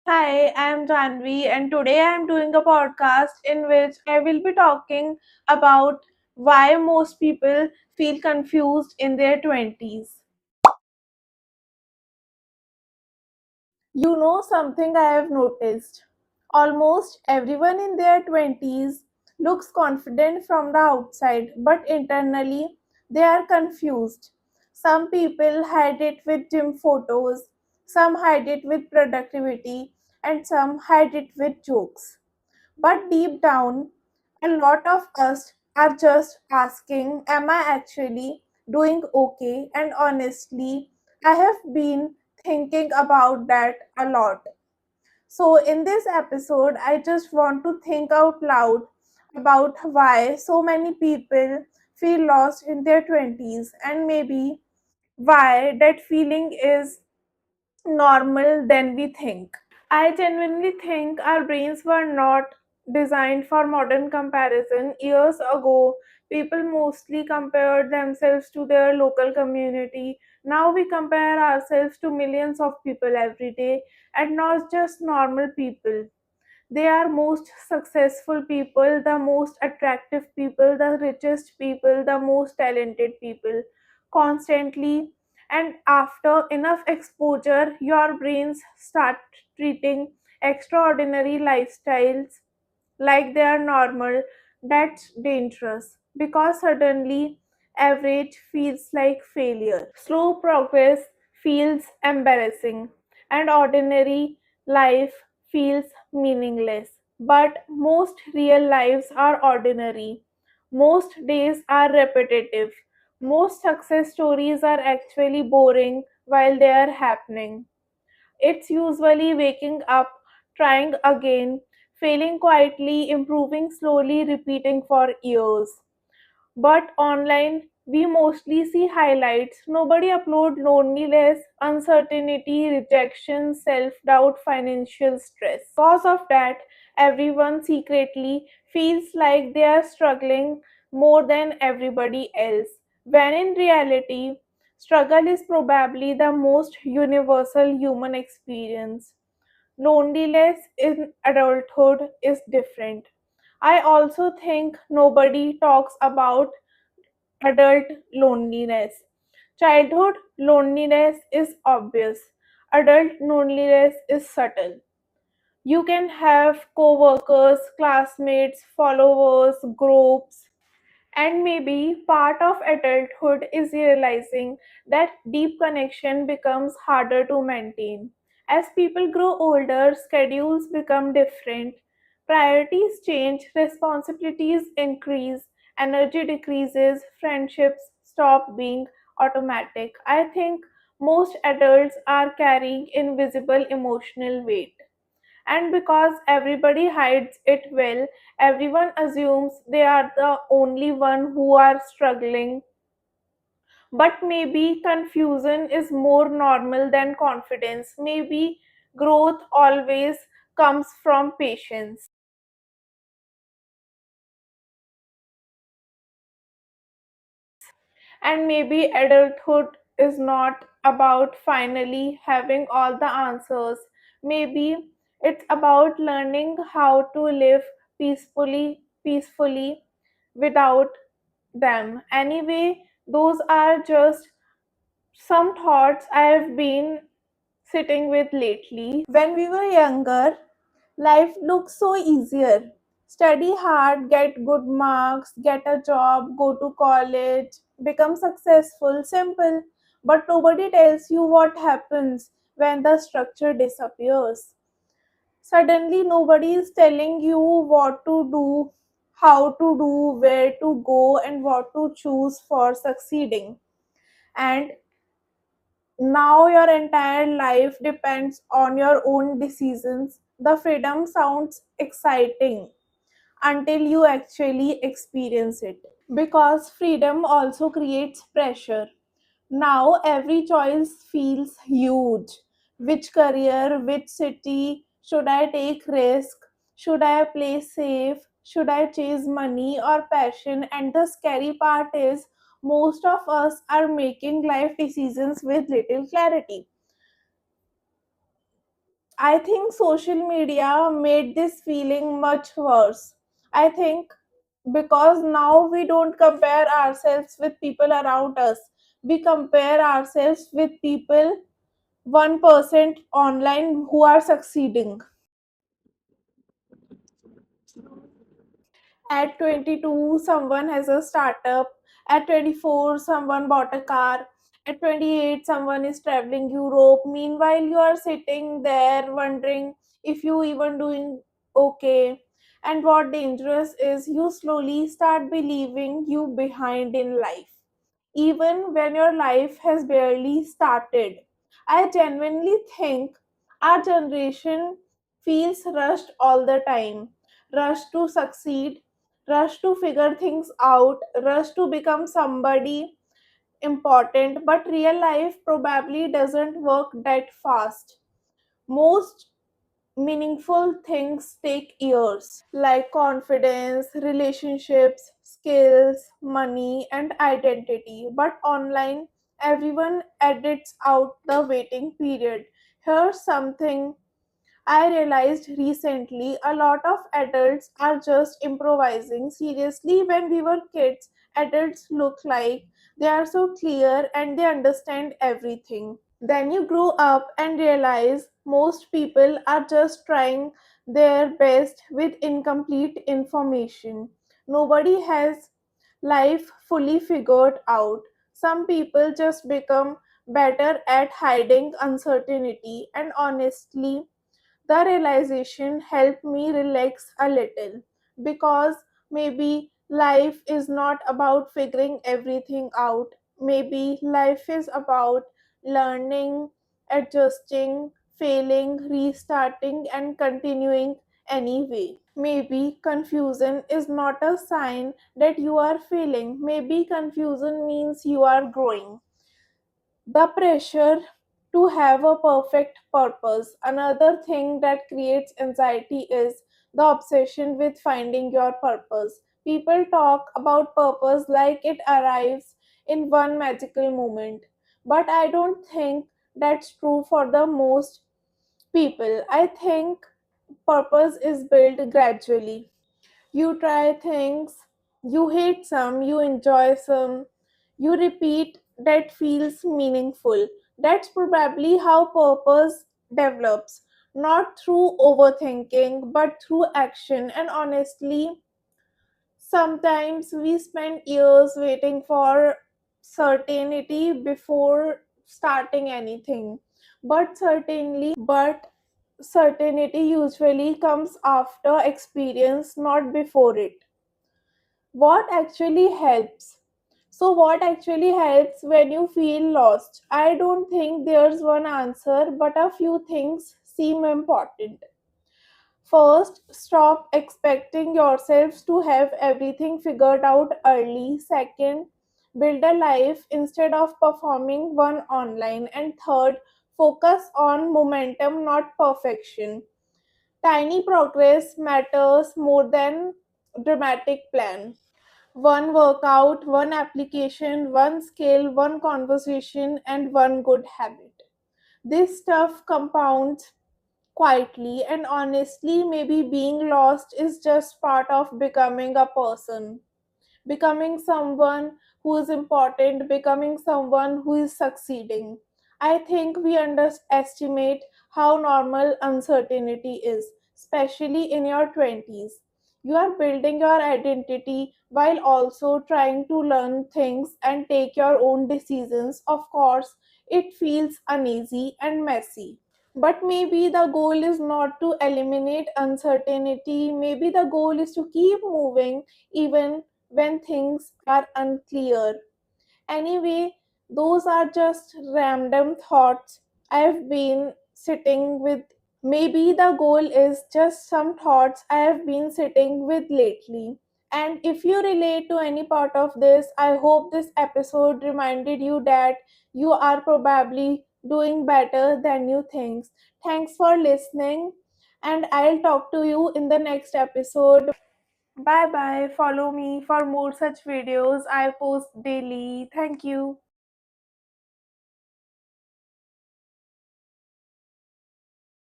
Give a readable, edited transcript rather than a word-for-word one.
Hi, I am Janvi, and today I am doing a podcast in which I will be talking about why most people feel confused in their 20s. You know something I have noticed? Almost everyone in their 20s looks confident from the outside, but internally they are confused. Some people hide it with gym photos, some hide it with productivity, and some hide it with jokes. But deep down, a lot of us are just asking, am I actually doing okay? And honestly, I have been thinking about that a lot. So, in this episode, I just want to think out loud about why so many people feel lost in their 20s and maybe why that feeling is normal than we think. I genuinely think our brains were not designed for modern comparison. Years ago, people mostly compared themselves to their local community. Now we compare ourselves to millions of people every day, and not just normal people. They are most successful people, the most attractive people, the richest people, the most talented people constantly. And after enough exposure, your brains start treating extraordinary lifestyles like they are normal. That's dangerous because suddenly average feels like failure. Slow progress feels embarrassing, and ordinary life feels meaningless. But most real lives are ordinary. Most days are repetitive. Most success stories are actually boring while they are happening. It's usually waking up, trying again, failing quietly, improving slowly, repeating for years. But online, we mostly see highlights. Nobody upload loneliness, uncertainty, rejection, self-doubt, financial stress. Because of that, everyone secretly feels like they are struggling more than everybody else. When in reality, struggle is probably the most universal human experience. Loneliness in adulthood is different. I also think nobody talks about adult loneliness. Childhood loneliness is obvious, adult loneliness is subtle. You can have co workers, classmates, followers, groups, and maybe part of adulthood is realizing that deep connection becomes harder to maintain. As people grow older, schedules become different, priorities change, responsibilities increase, energy decreases, friendships stop being automatic. I think most adults are carrying invisible emotional weight. And because everybody hides it well, everyone assumes they are the only one who are struggling. But maybe confusion is more normal than confidence. Maybe growth always comes from patience. And maybe adulthood is not about finally having all the answers. Maybe it's about learning how to live peacefully without them. Anyway, those are just some thoughts I have been sitting with lately. When we were younger, life looked so easier. Study hard, get good marks, get a job, go to college, become successful, simple. But nobody tells you what happens when the structure disappears. Suddenly, nobody is telling you what to do, how to do, where to go, and what to choose for succeeding. And now your entire life depends on your own decisions. The freedom sounds exciting until you actually experience it. Because freedom also creates pressure. Now every choice feels huge. Which career, which city, should I take risk? Should I play safe? Should I chase money or passion? And the scary part is most of us are making life decisions with little clarity. I think social media made this feeling much worse. I think because now we don't compare ourselves with people around us, we compare ourselves with people 1% online who are succeeding. At 22, someone has a startup. At 24, someone bought a car. At 28, someone is traveling Europe. Meanwhile, you are sitting there wondering if you even doing okay. And what dangerous is you slowly start believing you behind in life, even when your life has barely started. I genuinely think our generation feels rushed all the time, rushed to succeed, rush to figure things out, rush to become somebody important, but real life probably doesn't work that fast. Most meaningful things take years, like confidence, relationships, skills, money, and identity. But online, everyone edits out the waiting period. Here's something I realized recently: a lot of adults are just improvising. Seriously, when we were kids, adults look like they are so clear and they understand everything. Then you grow up and realize most people are just trying their best with incomplete information. Nobody has life fully figured out. Some people just become better at hiding uncertainty, and honestly, the realization helped me relax a little, because maybe life is not about figuring everything out. Maybe life is about learning, adjusting, failing, restarting, and continuing anyway. Maybe confusion is not a sign that you are failing. Maybe confusion means you are growing. The pressure to have a perfect purpose. Another thing that creates anxiety is the obsession with finding your purpose. People talk about purpose like it arrives in one magical moment. But I don't think that's true for the most people. I think purpose is built gradually. You try things, you hate some, you enjoy some, you repeat that feels meaningful. That's probably how purpose develops, not through overthinking, but through action. And honestly, sometimes we spend years waiting for certainty before starting anything. But certainty usually comes after experience, not before it. What actually helps? What actually helps when you feel lost? I don't think there's one answer, but a few things seem important. First, stop expecting yourselves to have everything figured out early. Second, build a life instead of performing one online. And third, focus on momentum, not perfection. Tiny progress matters more than dramatic plan. One workout, one application, one skill, one conversation, and one good habit. This stuff compounds quietly, and honestly, maybe being lost is just part of becoming a person, becoming someone who is important, becoming someone who is succeeding. I think we underestimate how normal uncertainty is, especially in your 20s. You are building your identity while also trying to learn things and take your own decisions. Of course, it feels uneasy and messy. But maybe the goal is not to eliminate uncertainty. Maybe the goal is to keep moving even when things are unclear. Anyway, those are just random thoughts I've been sitting with. Maybe the goal is just some thoughts I have been sitting with lately. And if you relate to any part of this, I hope this episode reminded you that you are probably doing better than you think. Thanks for listening, and I'll talk to you in the next episode. Bye bye. Follow me for more such videos I post daily. Thank you.